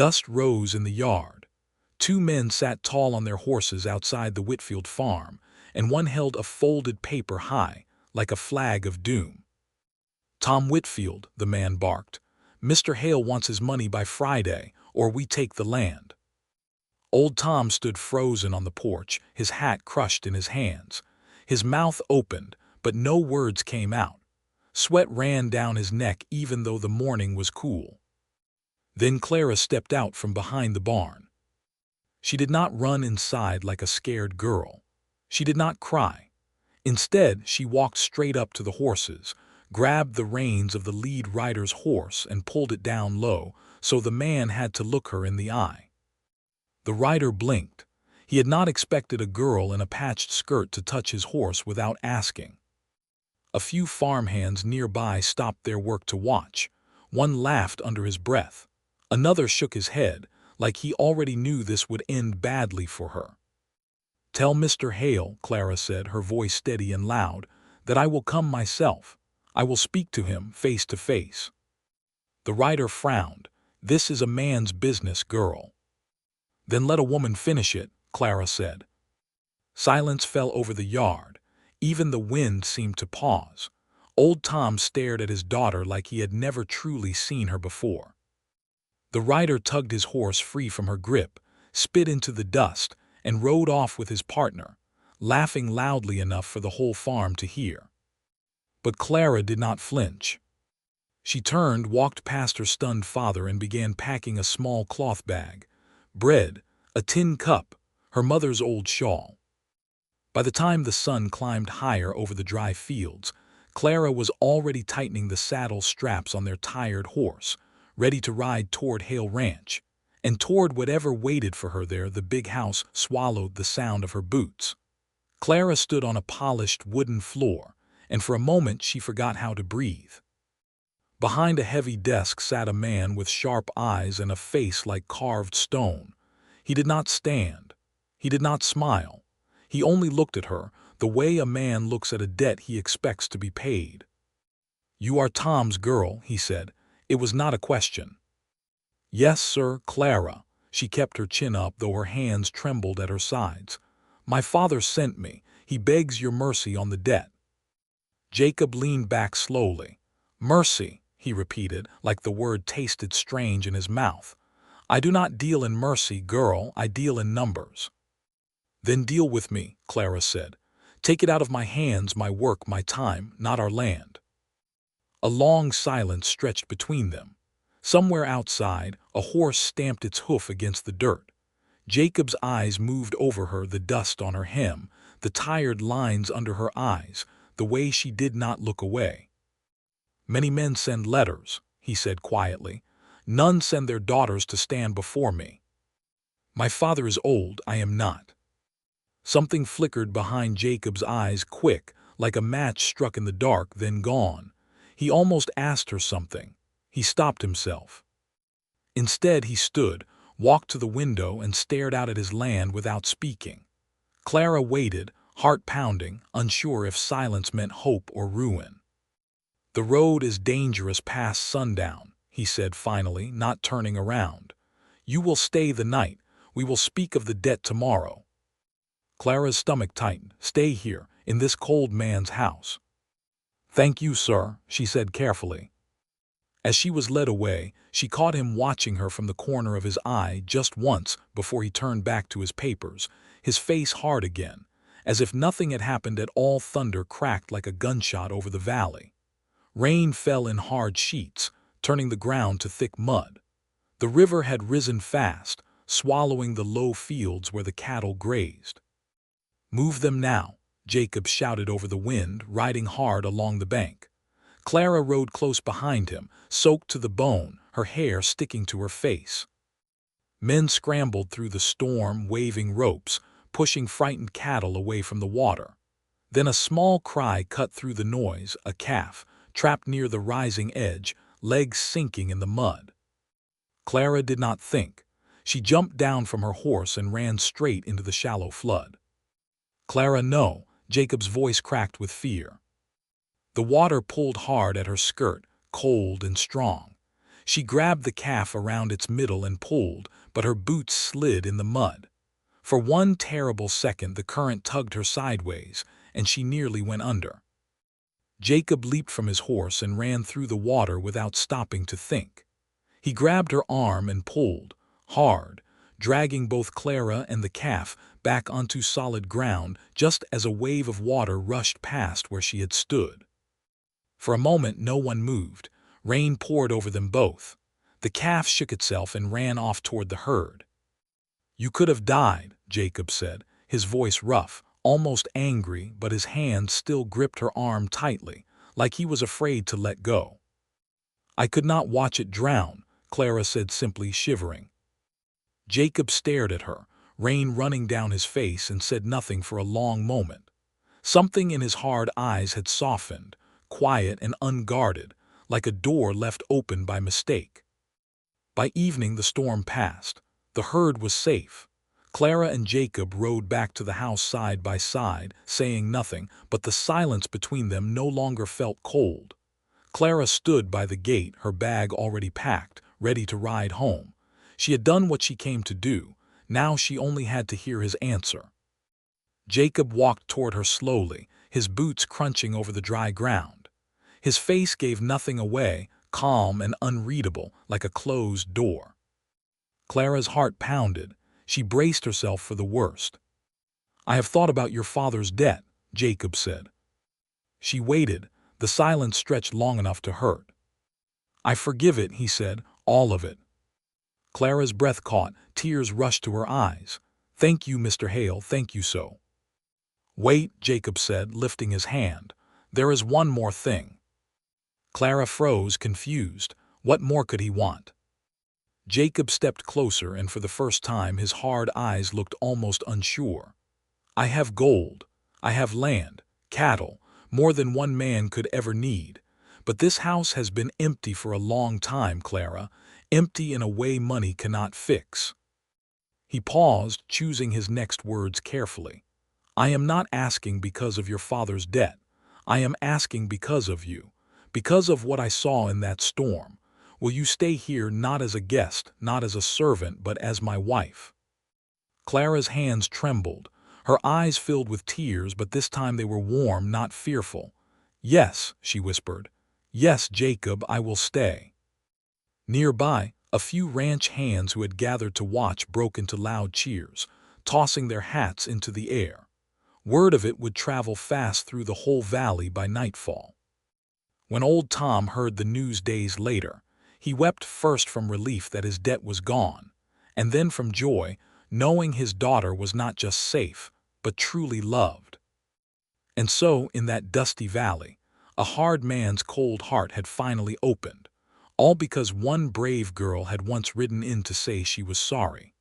Dust rose in the yard. Two men sat tall on their horses outside the Whitfield farm, and one held a folded paper high, like a flag of doom. "Tom Whitfield," the man barked. "Mr. Hale wants his money by Friday, or we take the land." Old Tom stood frozen on the porch, his hat crushed in his hands. His mouth opened, but no words came out. Sweat ran down his neck even though the morning was cool. Then Clara stepped out from behind the barn. She did not run inside like a scared girl. She did not cry. Instead, she walked straight up to the horses, grabbed the reins of the lead rider's horse and pulled it down low, so the man had to look her in the eye. The rider blinked. He had not expected a girl in a patched skirt to touch his horse without asking. A few farmhands nearby stopped their work to watch. One laughed under his breath. Another shook his head, like he already knew this would end badly for her. "Tell Mr. Hale," Clara said, her voice steady and loud, "that I will come myself. I will speak to him face to face." The rider frowned. "This is a man's business, girl." "Then let a woman finish it," Clara said. Silence fell over the yard. Even the wind seemed to pause. Old Tom stared at his daughter like he had never truly seen her before. The rider tugged his horse free from her grip, spit into the dust, and rode off with his partner, laughing loudly enough for the whole farm to hear. But Clara did not flinch. She turned, walked past her stunned father, and began packing a small cloth bag, bread, a tin cup, her mother's old shawl. By the time the sun climbed higher over the dry fields, Clara was already tightening the saddle straps on their tired horse, ready to ride toward Hale Ranch, and toward whatever waited for her there. The big house swallowed the sound of her boots. Clara stood on a polished wooden floor, and for a moment she forgot how to breathe. Behind a heavy desk sat a man with sharp eyes and a face like carved stone. He did not stand. He did not smile. He only looked at her, the way a man looks at a debt he expects to be paid. "You are Tom's girl," he said. It was not a question. "Yes, sir, Clara." She kept her chin up, though her hands trembled at her sides. "My father sent me. He begs your mercy on the debt." Jacob leaned back slowly. "Mercy," he repeated, like the word tasted strange in his mouth. "I do not deal in mercy, girl. I deal in numbers." "Then deal with me," Clara said. "Take it out of my hands, my work, my time, not our land." A long silence stretched between them. Somewhere outside, a horse stamped its hoof against the dirt. Jacob's eyes moved over her, the dust on her hem, the tired lines under her eyes, the way she did not look away. "Many men send letters," he said quietly. "None send their daughters to stand before me. My father is old, I am not." Something flickered behind Jacob's eyes, quick, like a match struck in the dark, then gone. He almost asked her something. He stopped himself. Instead, he stood, walked to the window, and stared out at his land without speaking. Clara waited, heart pounding, unsure if silence meant hope or ruin. "The road is dangerous past sundown," he said finally, not turning around. "You will stay the night. We will speak of the debt tomorrow." Clara's stomach tightened. "Stay here, in this cold man's house." "Thank you, sir," she said carefully. As she was led away, she caught him watching her from the corner of his eye just once before he turned back to his papers, his face hard again, as if nothing had happened at all. Thunder cracked like a gunshot over the valley. Rain fell in hard sheets, turning the ground to thick mud. The river had risen fast, swallowing the low fields where the cattle grazed. "Move them now," Jacob shouted over the wind, riding hard along the bank. Clara rode close behind him, soaked to the bone, her hair sticking to her face. Men scrambled through the storm, waving ropes, pushing frightened cattle away from the water. Then a small cry cut through the noise, a calf, trapped near the rising edge, legs sinking in the mud. Clara did not think. She jumped down from her horse and ran straight into the shallow flood. "Clara, no," Jacob's voice cracked with fear. The water pulled hard at her skirt, cold and strong. She grabbed the calf around its middle and pulled, but her boots slid in the mud. For one terrible second the current tugged her sideways, and she nearly went under. Jacob leaped from his horse and ran through the water without stopping to think. He grabbed her arm and pulled, hard, dragging both Clara and the calf back onto solid ground just as a wave of water rushed past where she had stood. For a moment no one moved. Rain poured over them both. The calf shook itself and ran off toward the herd. "You could have died," Jacob said, his voice rough, almost angry, but his hand still gripped her arm tightly, like he was afraid to let go. "I could not watch it drown," Clara said simply, shivering. Jacob stared at her, rain running down his face, and said nothing for a long moment. Something in his hard eyes had softened, quiet and unguarded, like a door left open by mistake. By evening the storm passed. The herd was safe. Clara and Jacob rode back to the house side by side, saying nothing, but the silence between them no longer felt cold. Clara stood by the gate, her bag already packed, ready to ride home. She had done what she came to do. Now she only had to hear his answer. Jacob walked toward her slowly, his boots crunching over the dry ground. His face gave nothing away, calm and unreadable, like a closed door. Clara's heart pounded. She braced herself for the worst. "I have thought about your father's debt," Jacob said. She waited. The silence stretched long enough to hurt. "I forgive it," he said, "all of it." Clara's breath caught, tears rushed to her eyes. "Thank you, Mr. Hale, thank you so." "Wait," Jacob said, lifting his hand. "There is one more thing." Clara froze, confused. What more could he want? Jacob stepped closer, and for the first time his hard eyes looked almost unsure. "I have gold. I have land, cattle, more than one man could ever need. But this house has been empty for a long time, Clara, empty in a way money cannot fix." He paused, choosing his next words carefully. "I am not asking because of your father's debt. I am asking because of you, because of what I saw in that storm. Will you stay here not as a guest, not as a servant, but as my wife?" Clara's hands trembled. Her eyes filled with tears, but this time they were warm, not fearful. "Yes," she whispered. "Yes, Jacob, I will stay." Nearby, a few ranch hands who had gathered to watch broke into loud cheers, tossing their hats into the air. Word of it would travel fast through the whole valley by nightfall. When old Tom heard the news days later, he wept first from relief that his debt was gone, and then from joy, knowing his daughter was not just safe, but truly loved. And so, in that dusty valley, a hard man's cold heart had finally opened, all because one brave girl had once ridden in to say she was sorry.